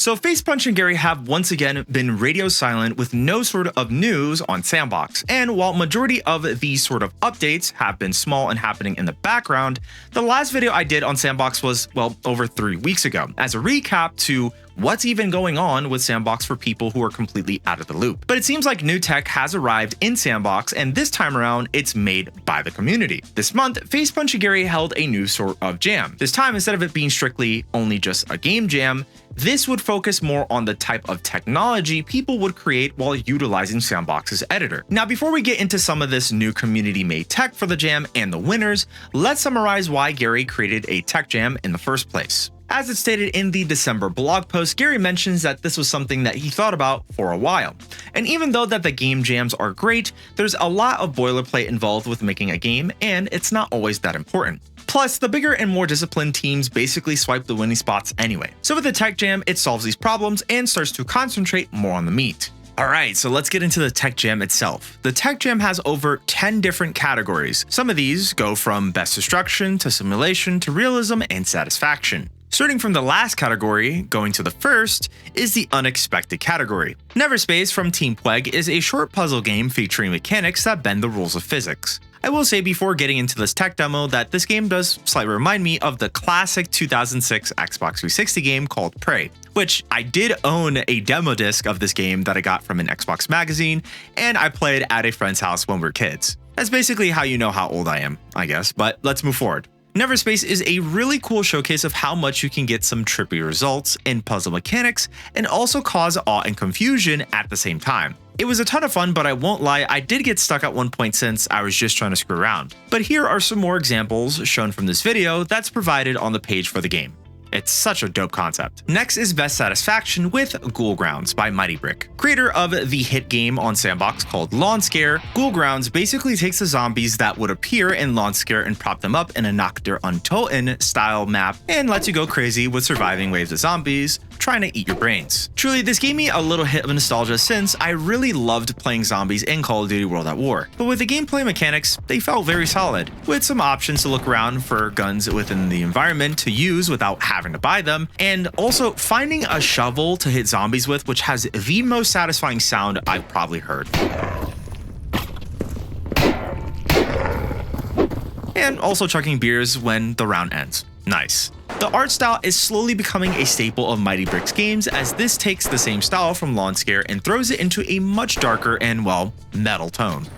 So Facepunch and Gary have once again been radio silent with no sort of news on S&box, and while majority of these sort of updates have been small and happening in the background, the last video I did on S&box was, well, over 3 weeks ago, as a recap to what's even going on with S&box for people who are completely out of the loop. But it seems like new tech has arrived in S&box, and this time around, it's made by the community. This month, Facepunch and Gary held a new sort of jam. This time, instead of it being strictly only just a game jam, this would focus more on the type of technology people would create while utilizing S&box's editor. Now, before we get into some of this new community-made tech for the jam and the winners, let's summarize why Gary created a tech jam in the first place. As it stated in the December blog post, Gary mentions that this was something that he thought about for a while. And even though that the game jams are great, there's a lot of boilerplate involved with making a game, and it's not always that important. Plus, the bigger and more disciplined teams basically swipe the winning spots anyway. So with the tech jam, it solves these problems and starts to concentrate more on the meat. Alright, so let's get into the tech jam itself. The tech jam has over 10 different categories. Some of these go from best destruction to simulation to realism and satisfaction. Starting from the last category, going to the first, is the unexpected category. Neverspace from Team Pweg is a short puzzle game featuring mechanics that bend the rules of physics. I will say before getting into this tech demo that this game does slightly remind me of the classic 2006 Xbox 360 game called Prey, which I did own a demo disc of this game that I got from an Xbox magazine, and I played at a friend's house when we were kids. That's basically how you know how old I am, I guess, but let's move forward. Neverspace is a really cool showcase of how much you can get some trippy results in puzzle mechanics and also cause awe and confusion at the same time. It was a ton of fun, but I won't lie, I did get stuck at one point since I was just trying to screw around. But here are some more examples shown from this video that's provided on the page for the game. It's such a dope concept. Next is Best Satisfaction with Ghoul Grounds by Mighty Brick. Creator of the hit game on S&box called Lawn Scare, Ghoul Grounds basically takes the zombies that would appear in Lawn Scare and prop them up in a Nacht der Untoten style map and lets you go crazy with surviving waves of zombies trying to eat your brains. Truly, this gave me a little hit of nostalgia since I really loved playing zombies in Call of Duty World at War. But with the gameplay mechanics, they felt very solid, with some options to look around for guns within the environment to use without having to buy them, and also finding a shovel to hit zombies with, which has the most satisfying sound I've probably heard. And also chugging beers when the round ends. Nice. The art style is slowly becoming a staple of Mighty Brick's games, as this takes the same style from Lawn Scare and throws it into a much darker and, well, metal tone.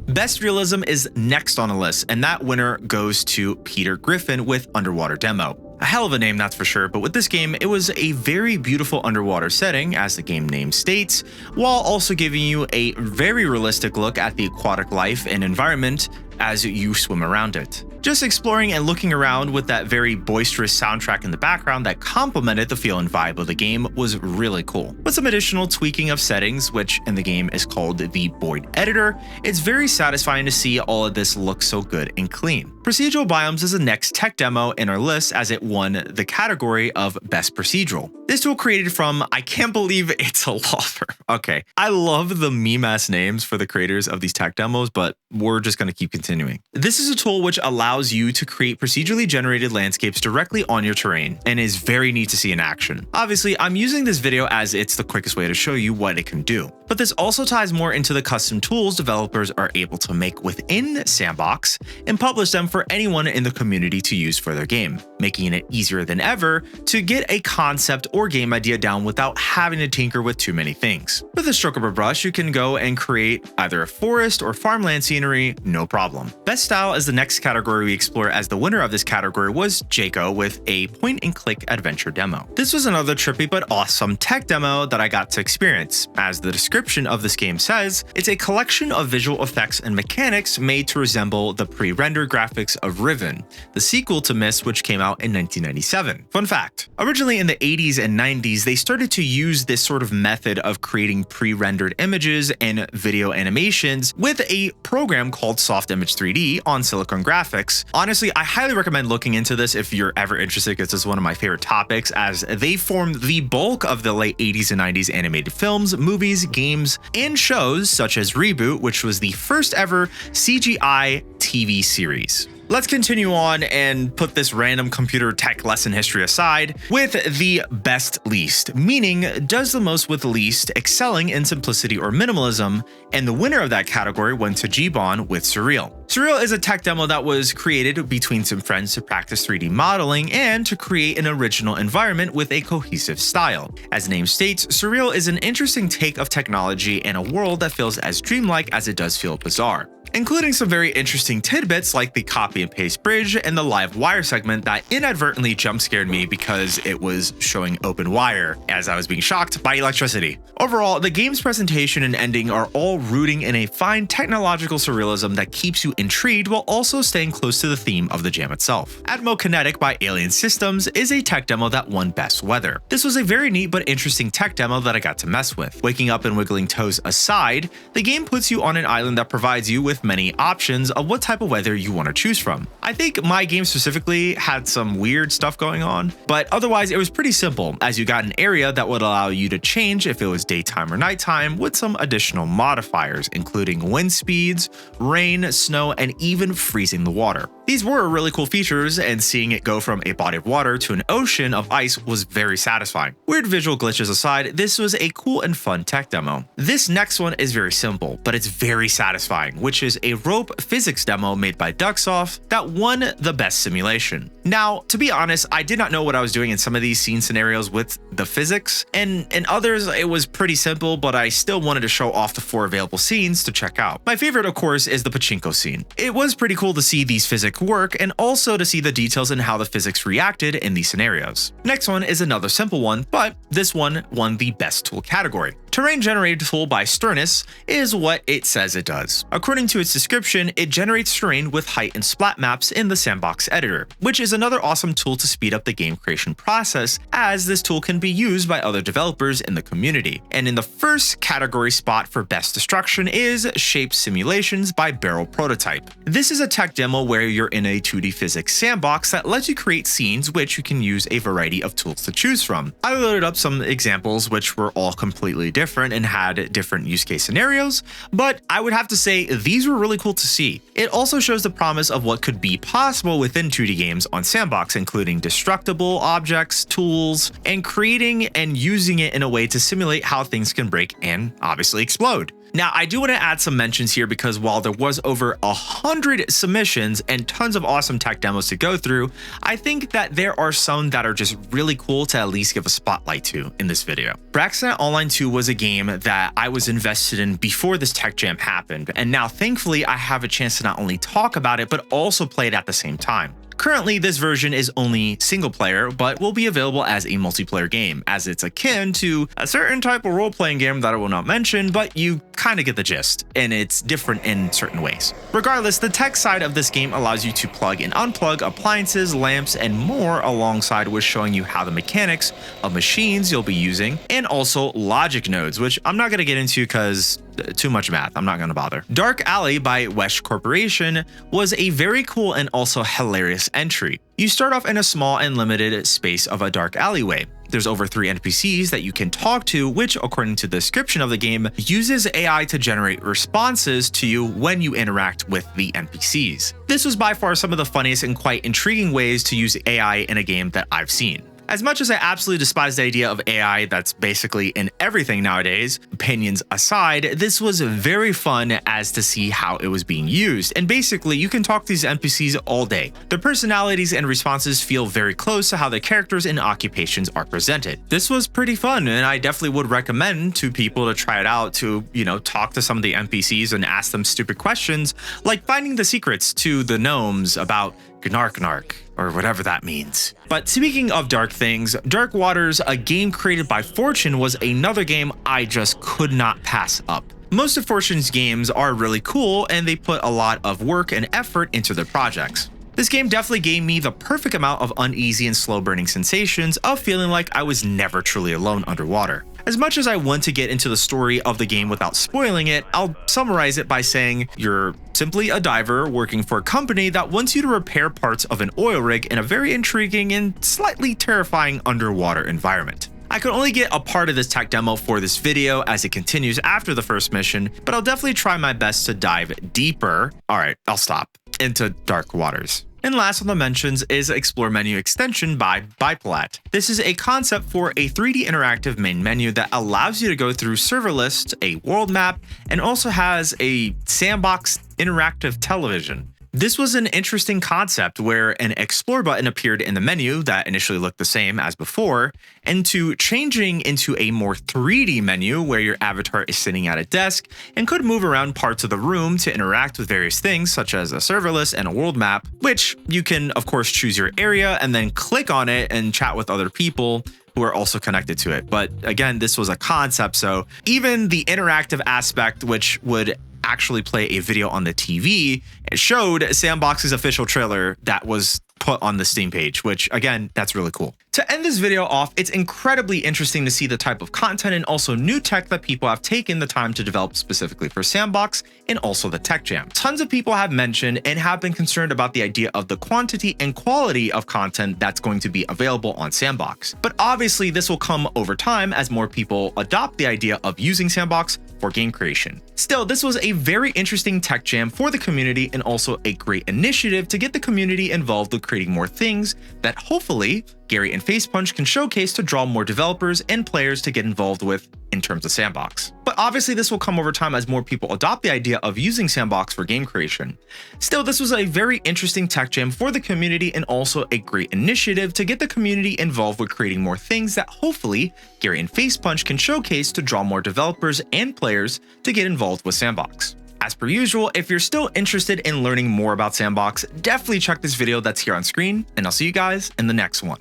Best Realism is next on the list, and that winner goes to Peter Griffin with Underwater Demo. A hell of a name, that's for sure, but with this game, it was a very beautiful underwater setting, as the game name states, while also giving you a very realistic look at the aquatic life and environment as you swim around it. Just exploring and looking around with that very boisterous soundtrack in the background that complemented the feel and vibe of the game was really cool. With some additional tweaking of settings, which in the game is called the Boyd Editor, it's very satisfying to see all of this look so good and clean. Procedural Biomes is the next tech demo in our list, as it won the category of Best Procedural. This tool created from, I can't believe it's a law firm. Okay, I love the meme-ass names for the creators of these tech demos, but we're just going to keep continuing. This is a tool which allows you to create procedurally generated landscapes directly on your terrain, and is very neat to see in action. Obviously, I'm using this video as it's the quickest way to show you what it can do. But this also ties more into the custom tools developers are able to make within S&box and publish them for anyone in the community to use for their game, making it easier than ever to get a concept or game idea down without having to tinker with too many things. With a stroke of a brush, you can go and create either a forest or farmland scenery, no problem. Best Style is the next category we explore, as the winner of this category was Jaco with a point-and-click adventure demo. This was another trippy but awesome tech demo that I got to experience. As the description of this game says, it's a collection of visual effects and mechanics made to resemble the pre-rendered graphics of Riven, the sequel to Myst, which came out in 1997. Fun fact, originally in the 80s and 90s, they started to use this sort of method of creating pre-rendered images and video animations with a program called Soft Image 3D on Silicon Graphics. Honestly, I highly recommend looking into this if you're ever interested, because this is one of my favorite topics, as they formed the bulk of the late 80s and 90s animated films, movies, games, and shows such as Reboot, which was the first ever CGI TV series. Let's continue on and put this random computer tech lesson history aside with the best least, meaning does the most with least, excelling in simplicity or minimalism, and the winner of that category went to Gbon with Surreal. Surreal is a tech demo that was created between some friends to practice 3D modeling and to create an original environment with a cohesive style. As the name states, Surreal is an interesting take of technology and a world that feels as dreamlike as it does feel bizarre, including some very interesting tidbits like the copy and paste bridge and the live wire segment that inadvertently jump scared me because it was showing open wire as I was being shocked by electricity. Overall, the game's presentation and ending are all rooting in a fine technological surrealism that keeps you intrigued while also staying close to the theme of the jam itself. Atmo Kinetic by Alien Systems is a tech demo that won Best Weather. This was a very neat but interesting tech demo that I got to mess with. Waking up and wiggling toes aside, the game puts you on an island that provides you with many options of what type of weather you want to choose from. I think my game specifically had some weird stuff going on, but otherwise it was pretty simple, as you got an area that would allow you to change if it was daytime or nighttime with some additional modifiers, including wind speeds, rain, snow, and even freezing the water. These were really cool features, and seeing it go from a body of water to an ocean of ice was very satisfying. Weird visual glitches aside, this was a cool and fun tech demo. This next one is very simple, but it's very satisfying, which is a rope physics demo made by Ducksoft that won the best simulation. Now, to be honest, I did not know what I was doing in some of these scene scenarios with the physics, and in others it was pretty simple, but I still wanted to show off the 4 available scenes to check out. My favorite, of course, is the pachinko scene. It was pretty cool to see these physics work and also to see the details in how the physics reacted in these scenarios. Next one is another simple one, but this one won the best tool category. Terrain generated tool by Sternus is what it says it does. According to its description, it generates terrain with height and splat maps in the S&box editor, which is another awesome tool to speed up the game creation process, as this tool can be used by other developers in the community. And in the first category spot for best destruction is Shape Simulations by Barrel Prototype. This is a tech demo where you're in a 2D physics sandbox that lets you create scenes which you can use a variety of tools to choose from. I loaded up some examples which were all completely different and had different use case scenarios, but I would have to say these were really cool to see. It also shows the promise of what could be possible within 2D games on S&box, including destructible objects, tools, and creating and using it in a way to simulate how things can break and obviously explode. Now, I do want to add some mentions here because while there was over 100 submissions and tons of awesome tech demos to go through, I think that there are some that are just really cool to at least give a spotlight to in this video. Braxnet Online 2 was a game that I was invested in before this tech jam happened, and now thankfully I have a chance to not only talk about it, but also play it at the same time. Currently, this version is only single player, but will be available as a multiplayer game, as it's akin to a certain type of role-playing game that I will not mention, but you kind of get the gist, and it's different in certain ways. Regardless, the tech side of this game allows you to plug and unplug appliances, lamps, and more, alongside with showing you how the mechanics of machines you'll be using, and also logic nodes, which I'm not going to get into because too much math, I'm not going to bother. Dark Alley by Wesh Corporation was a very cool and also hilarious entry. You start off in a small and limited space of a dark alleyway. There's over 3 NPCs that you can talk to, which, according to the description of the game, uses AI to generate responses to you when you interact with the NPCs. This was by far some of the funniest and quite intriguing ways to use AI in a game that I've seen. As much as I absolutely despise the idea of AI that's basically in everything nowadays, opinions aside, this was very fun as to see how it was being used. And basically, you can talk to these NPCs all day. Their personalities and responses feel very close to how the characters and occupations are presented. This was pretty fun, and I definitely would recommend to people to try it out to, talk to some of the NPCs and ask them stupid questions, like finding the secrets to the gnomes about Gnark, or whatever that means. But speaking of dark things, Dark Waters, a game created by Fortune, was another game I just could not pass up. Most of Fortune's games are really cool, and they put a lot of work and effort into their projects. This game definitely gave me the perfect amount of uneasy and slow burning sensations of feeling like I was never truly alone underwater. As much as I want to get into the story of the game without spoiling it, I'll summarize it by saying you're simply a diver working for a company that wants you to repair parts of an oil rig in a very intriguing and slightly terrifying underwater environment. I could only get a part of this tech demo for this video as it continues after the first mission, but I'll definitely try my best to dive deeper. Alright, I'll stop. into dark waters. And last on the mentions is Explore Menu Extension by Biplat. This is a concept for a 3D interactive main menu that allows you to go through server lists, a world map, and also has a sandbox interactive television. This was an interesting concept where an explore button appeared in the menu that initially looked the same as before, into changing into a more 3D menu where your avatar is sitting at a desk and could move around parts of the room to interact with various things such as a server list and a world map, which you can of course choose your area and then click on it and chat with other people who are also connected to it. But again, this was a concept, so even the interactive aspect, which would actually play a video on the TV, it showed S&box's official trailer that was put on the Steam page, which again, that's really cool. To end this video off, it's incredibly interesting to see the type of content and also new tech that people have taken the time to develop specifically for S&box and also the Tech Jam. Tons of people have mentioned and have been concerned about the idea of the quantity and quality of content that's going to be available on S&box. But obviously this will come over time as more people adopt the idea of using S&box for game creation. Still, this was a very interesting tech jam for the community and also a great initiative to get the community involved with creating more things that hopefully Gary and Facepunch can showcase to draw more developers and players to get involved with in terms of S&box. But obviously this will come over time as more people adopt the idea of using S&box for game creation. Still, this was a very interesting tech jam for the community and also a great initiative to get the community involved with creating more things that hopefully Gary and Facepunch can showcase to draw more developers and players to get involved with S&box. As per usual, if you're still interested in learning more about S&box, definitely check this video that's here on screen, and I'll see you guys in the next one.